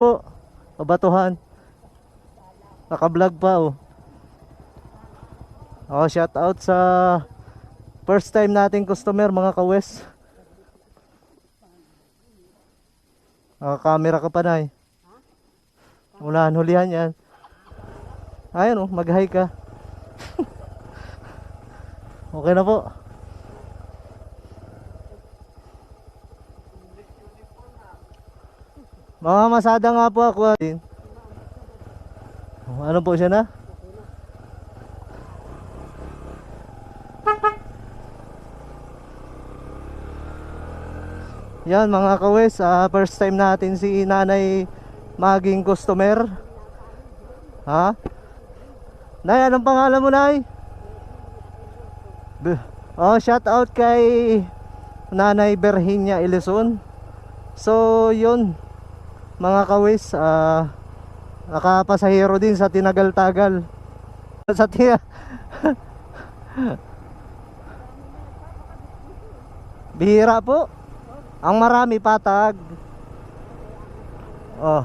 po, kabatuhan. Naka-vlog pa oh. Oh, shout out sa first time nating customer mga ka-West. Naka-camera ka pa na eh. Unahan hulihan yan. Ayun oh, mag-hi ka. Okay na po. Mga masada nga po ako. Ano po siya na? Yan mga kawes, first time natin si nanay maging customer. Ha? Nay, anong pangalan mo, Nay? Oh, shout out kay Nanay Berhinia Ilison. So, yun mga kawes, nakapasahero din sa tinagal-tagal. Sa bihira po. Ang marami patag. Oh.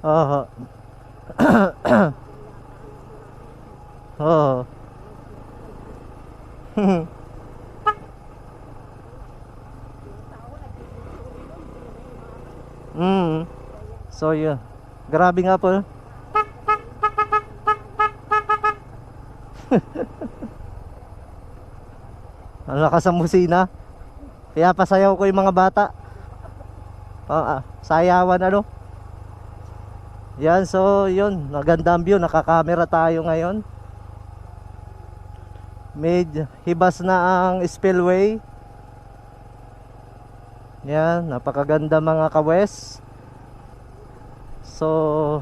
Oh. Oh. So yun. Grabe nga po. Ang lakas ang musina. Kaya pasayaw ko yung mga bata. Sayawan ano. Yan, so yun, magandang view. Nakakamera tayo ngayon. Hibas na ang spillway. Yan, napakaganda mga kawes. So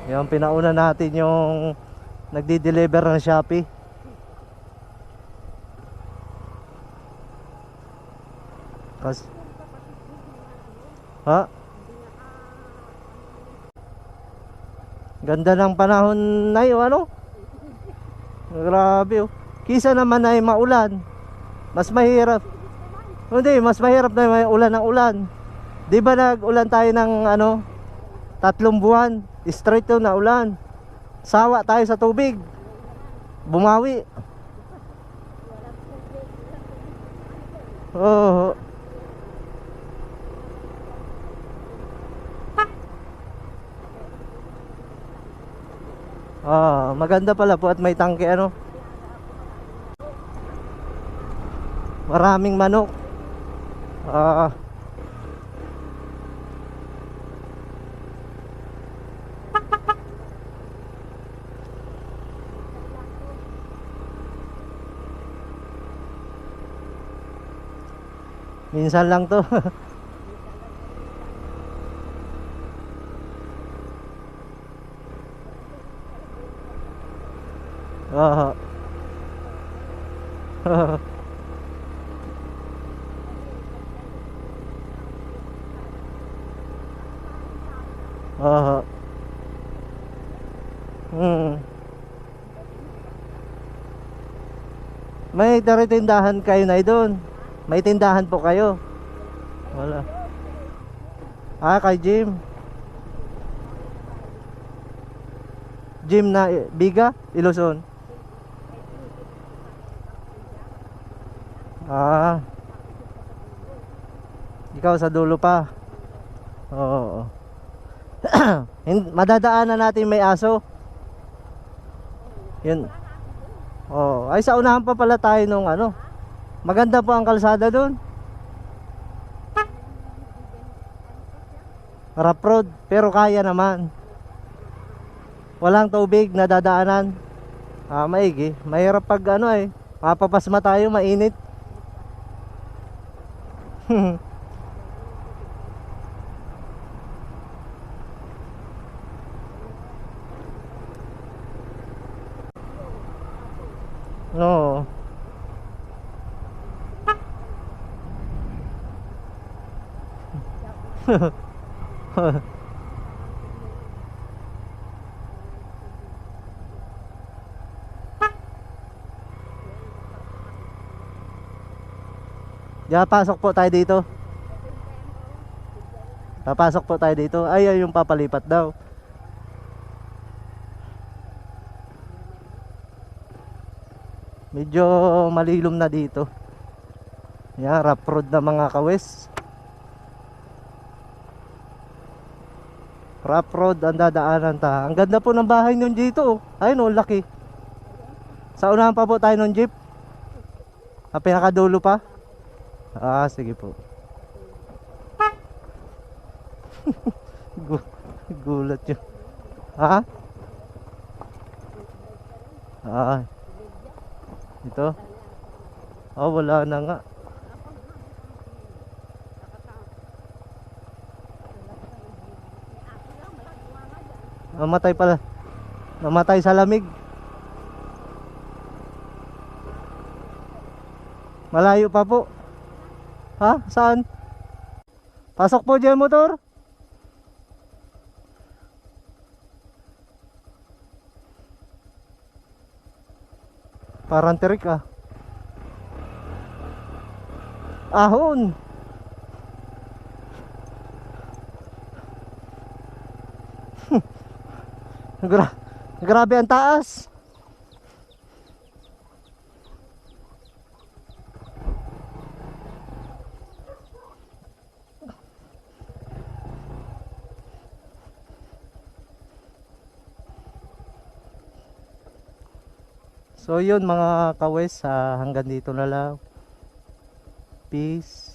yung pinauna natin yung nagdi-deliver ng Shopee. Ha? Ganda ng panahon na yun, ano? Grabe oh. Kisa naman ay maulan, mas mahirap. Hindi, mas mahirap na may ulan ng ulan. Di ba nag-ulan tayo ng ano, 3 buwan straight to na ulan. Sawa tayo sa tubig. Bumawi. Oh. Maganda pala po at may tangke ano. Maraming manok. Minsan lang to. May tindahan kayo na doon. May tindahan po kayo. Wala. Kay Jim. Jim na Biga, Iluson. Ikaw sa dulo pa. Oo. Madadaanan natin may aso. Yun. Ay sa unahan pa pala tayo nung ano. Maganda po ang kalsada doon. Rough road, pero kaya naman. Walang tubig na dadaanan. Maigi. Mahirap pag ano eh. Mapapasma tayo, mainit. No. Diyan, pasok po tayo dito. Papasok po tayo dito. Ay, ay, yung papalipat daw. Medyo malilom na dito. Yan, rough road na mga kawes. Rough road ang dadaanan ta. Ang ganda po ng bahay nyo dito. Ayun, oh, laki. Sa unahan pa po tayo ng jeep. Pinakadulo pa. Ah, sige po. Gulat yun. Ha? Ah. Ito. Oh, wala na nga. Namatay pala. Namatay sa lamig. Malayo pa po. Ha? Saan? Pasok po dyan motor. Parang tirik ah. Ahon. Grabe ang taas. So yun mga kawes, hanggang dito na lang. Peace.